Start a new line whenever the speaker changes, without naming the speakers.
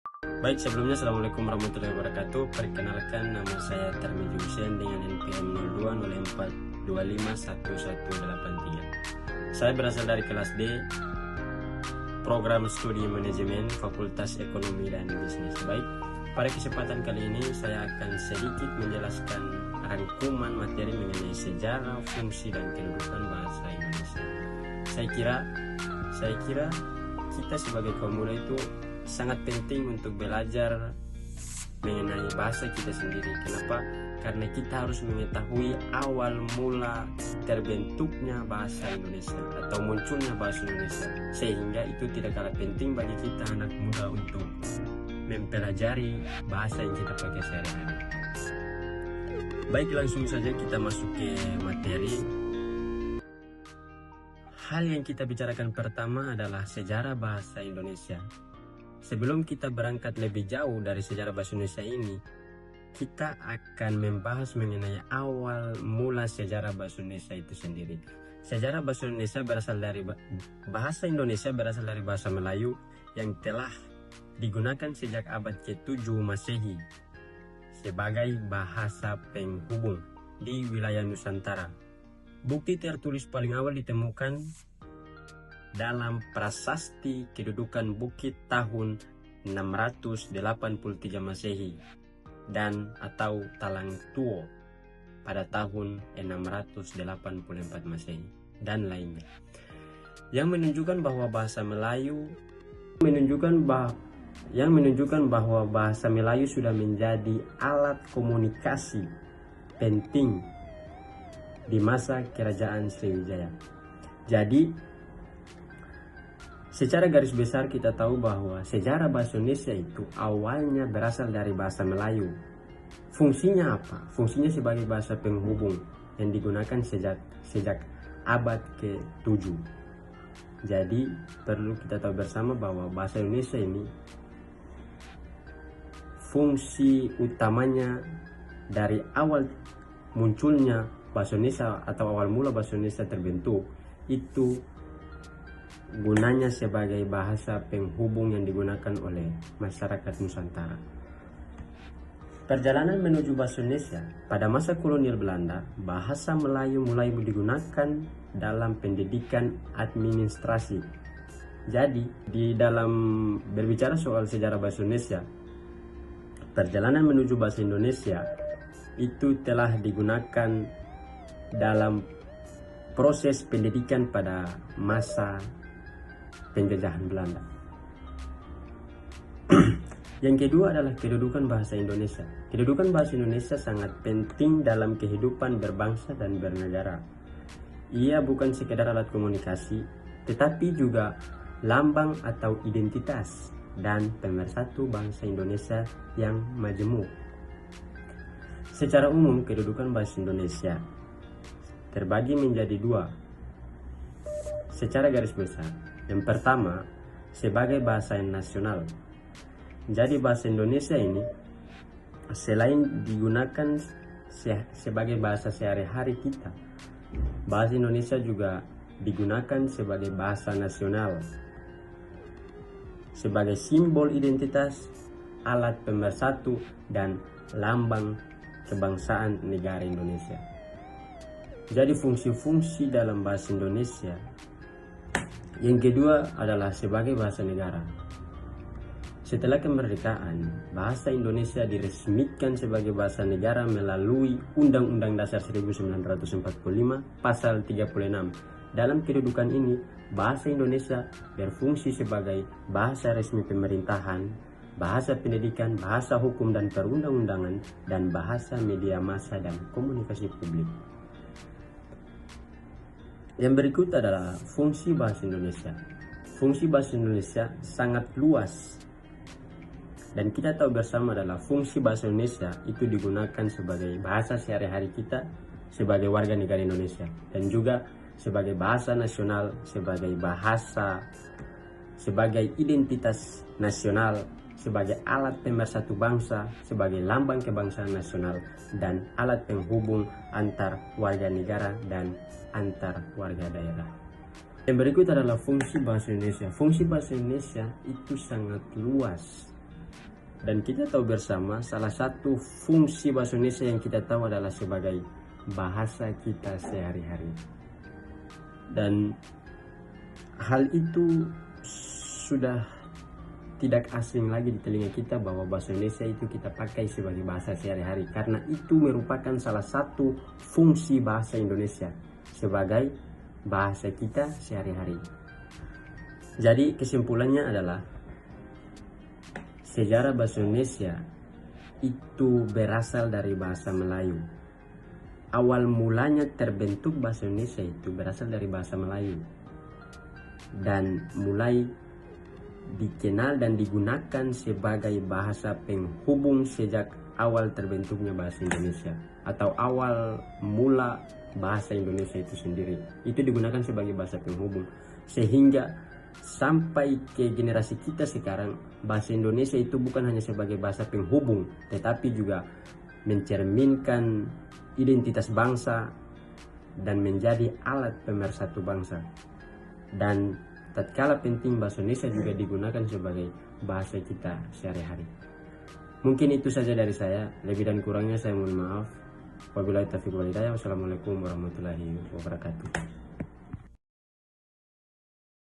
Baik, sebelumnya Assalamualaikum warahmatullahi wabarakatuh. Perkenalkan, nama saya Tarmiji Hussein dengan NPM 0204251183. Saya berasal dari kelas D, Program Studi Manajemen, Fakultas Ekonomi dan Bisnis. Baik, pada kesempatan kali ini saya akan sedikit menjelaskan rangkuman materi mengenai sejarah, fungsi, dan kedudukan bahasa Indonesia. Saya kira kita sebagai kaum muda itu sangat penting untuk belajar mengenai bahasa kita sendiri. Kenapa? Karena kita harus mengetahui awal mula terbentuknya bahasa Indonesia atau munculnya bahasa Indonesia, sehingga itu tidak kalah penting bagi kita anak muda untuk mempelajari bahasa yang kita pakai sehari-hari. Baik, langsung saja kita masuk ke materi. Hal yang kita bicarakan pertama adalah sejarah bahasa Indonesia. Sebelum kita berangkat lebih jauh dari sejarah bahasa Indonesia ini, kita akan membahas mengenai awal mula sejarah bahasa Indonesia itu sendiri. Sejarah bahasa Indonesia berasal dari bahasa Melayu yang telah digunakan sejak abad ke-7 Masehi sebagai bahasa penghubung di wilayah Nusantara. Bukti tertulis paling awal ditemukan dalam prasasti kedudukan Bukit tahun 683 Masehi dan atau Talang Tuo pada tahun 684 Masehi dan lainnya, yang menunjukkan bahwa bahasa Melayu sudah menjadi alat komunikasi penting di masa kerajaan Sriwijaya. Jadi secara garis besar kita tahu bahwa sejarah bahasa Indonesia itu awalnya berasal dari bahasa Melayu. Fungsinya apa? Fungsinya sebagai bahasa penghubung yang digunakan sejak abad ke-7. Jadi perlu kita tahu bersama bahwa bahasa Indonesia ini fungsi utamanya dari awal munculnya bahasa Indonesia atau awal mula bahasa Indonesia terbentuk itu gunanya sebagai bahasa penghubung yang digunakan oleh masyarakat Nusantara. Perjalanan menuju bahasa Indonesia pada masa kolonial Belanda, bahasa Melayu mulai digunakan dalam pendidikan administrasi. Jadi, di dalam berbicara soal sejarah bahasa Indonesia, perjalanan menuju bahasa Indonesia itu telah digunakan dalam proses pendidikan pada masa penjajahan Belanda. Yang kedua adalah kedudukan bahasa Indonesia. Kedudukan bahasa Indonesia sangat penting dalam kehidupan berbangsa dan bernegara. Ia bukan sekedar alat komunikasi, tetapi juga lambang atau identitas dan pemersatu bangsa Indonesia yang majemuk. Secara umum, kedudukan bahasa Indonesia terbagi menjadi dua secara garis besar. Yang pertama, sebagai bahasa nasional. Jadi bahasa Indonesia ini selain digunakan sebagai bahasa sehari-hari kita, bahasa Indonesia juga digunakan sebagai bahasa nasional, sebagai simbol identitas, alat pemersatu, dan lambang kebangsaan negara Indonesia. Jadi fungsi-fungsi dalam bahasa Indonesia. Yang kedua adalah sebagai bahasa negara. Setelah kemerdekaan, bahasa Indonesia diresmikan sebagai bahasa negara melalui Undang-Undang Dasar 1945 Pasal 36. Dalam kedudukan ini, bahasa Indonesia berfungsi sebagai bahasa resmi pemerintahan, bahasa pendidikan, bahasa hukum dan perundang-undangan, dan bahasa media massa dan komunikasi publik. Yang berikut adalah fungsi bahasa Indonesia. Fungsi bahasa Indonesia sangat luas. Dan kita tahu bersama adalah fungsi bahasa Indonesia itu digunakan sebagai bahasa sehari-hari kita sebagai warga negara Indonesia. Dan juga sebagai bahasa nasional, sebagai identitas nasional, sebagai alat pemersatu bangsa, sebagai lambang kebangsaan nasional, dan alat penghubung antar warga negara dan antar warga daerah. Yang berikut adalah fungsi bahasa Indonesia. Fungsi bahasa Indonesia itu sangat luas Dan kita tahu bersama salah satu fungsi bahasa Indonesia yang kita tahu adalah sebagai bahasa kita sehari-hari. Dan hal itu sudah tidak asing lagi di telinga kita bahwa bahasa Indonesia itu kita pakai sebagai bahasa sehari-hari, karena itu merupakan salah satu fungsi bahasa Indonesia sebagai bahasa kita sehari-hari. Jadi kesimpulannya adalah sejarah bahasa Indonesia itu berasal dari bahasa Melayu. Awal mulanya terbentuk bahasa Indonesia itu berasal dari bahasa Melayu dan mulai dikenal dan digunakan sebagai bahasa penghubung sejak awal terbentuknya bahasa Indonesia, atau awal mula bahasa Indonesia itu sendiri. Itu digunakan sebagai bahasa penghubung sehingga sampai ke generasi kita sekarang, bahasa Indonesia itu bukan hanya sebagai bahasa penghubung, tetapi juga mencerminkan identitas bangsa dan menjadi alat pemersatu bangsa. Dan tatkala penting, bahasa Indonesia juga digunakan sebagai bahasa kita sehari-hari. Mungkin itu saja dari saya. Lebih dan kurangnya saya mohon maaf. Wabillahi taufiq wal hidayah. Wassalamualaikum warahmatullahi wabarakatuh.